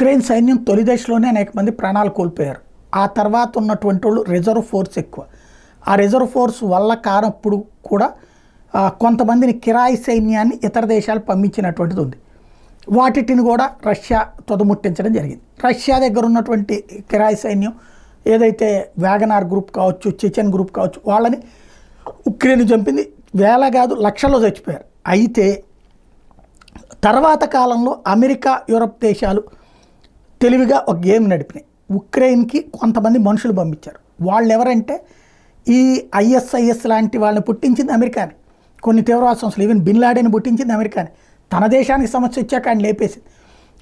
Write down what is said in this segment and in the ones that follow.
Ukraine సైన్యం తొలి దశలోనే అనేక మంది ప్రాణాలు కోల్పోయారు. ఆ తర్వాత ఉన్నటువంటి వాళ్ళు రిజర్వ్ ఫోర్స్ ఎక్కువ. ఆ రిజర్వ్ ఫోర్స్ వల్ల కానప్పుడు కూడా కొంతమందిని కిరాయి సైన్యాన్ని ఇతర దేశాలు పంపించినటువంటిది ఉంది. వాటిని కూడా రష్యా తుదముట్టించడం జరిగింది. రష్యా దగ్గర ఉన్నటువంటి కిరాయి సైన్యం ఏదైతే వ్యాగనార్ గ్రూప్ కావచ్చు, చెచెన్ గ్రూప్ కావచ్చు, వాళ్ళని ఉక్రెయిన్ చంపింది. వేల కాదు లక్షల్లో చచ్చిపోయారు. అయితే తర్వాత కాలంలో అమెరికా, యూరప్ దేశాలు తెలివిగా ఒక గేమ్ నడిపినాయి. ఉక్రెయిన్కి కొంతమంది మనుషులు పంపించారు. వాళ్ళు ఎవరంటే ఈ ఐఎస్ఐఎస్ లాంటి వాళ్ళని పుట్టించింది అమెరికానే. కొన్ని తీవ్రవాద సంస్థలు, ఈవెన్ బిన్ లాడెన్ పుట్టించింది అమెరికానే. తన దేశానికి సమస్య వచ్చాక ఆయన లేపేసింది.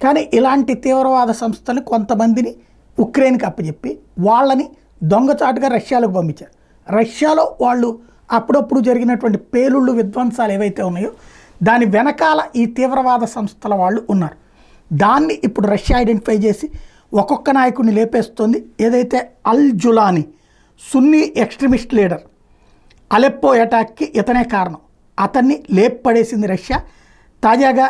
కానీ ఇలాంటి తీవ్రవాద సంస్థలు కొంతమందిని ఉక్రెయిన్కి అప్పచెప్పి వాళ్ళని దొంగచాటుగా రష్యాలకు పంపించారు. రష్యాలో వాళ్ళు అప్పుడప్పుడు జరిగినటువంటి పేలుళ్ళు, విధ్వంసాలు ఏవైతే ఉన్నాయో దాని వెనకాల ఈ తీవ్రవాద సంస్థల వాళ్ళు ఉన్నారు. దాన్ని ఇప్పుడు రష్యా ఐడెంటిఫై చేసి ఒక్కొక్క నాయకుడిని లేపేస్తుంది. ఏదైతే అల్ జులానీ సున్నీ ఎక్స్ట్రీమిస్ట్ లీడర్, అలెప్పో అటాక్కి ఇతనే కారణం, అతన్ని లేపడేసింది రష్యా. తాజాగా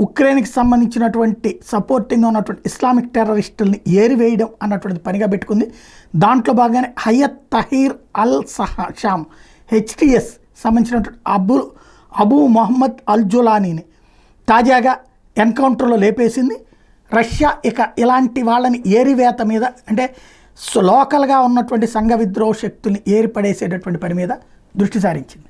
ఉక్రెయిన్కి సంబంధించినటువంటి సపోర్టింగ్గా ఉన్నటువంటి ఇస్లామిక్ టెర్రరిస్టుల్ని ఏరివేయడం అన్నటువంటి పనిగా పెట్టుకుంది. దాంట్లో భాగంగానే Hayat Tahrir al Sham HTS సంబంధించినటువంటి అబూ మొహమ్మద్ అల్ జులానీని తాజాగా ఎన్కౌంటర్లో లేపేసింది రష్యా. ఇక ఇలాంటి వాళ్ళని ఏరివేత మీద, అంటే లోకల్గా ఉన్నటువంటి సంఘ విద్రోహ శక్తుల్ని ఏరిపడేసేటటువంటి పని మీద దృష్టి సారించింది.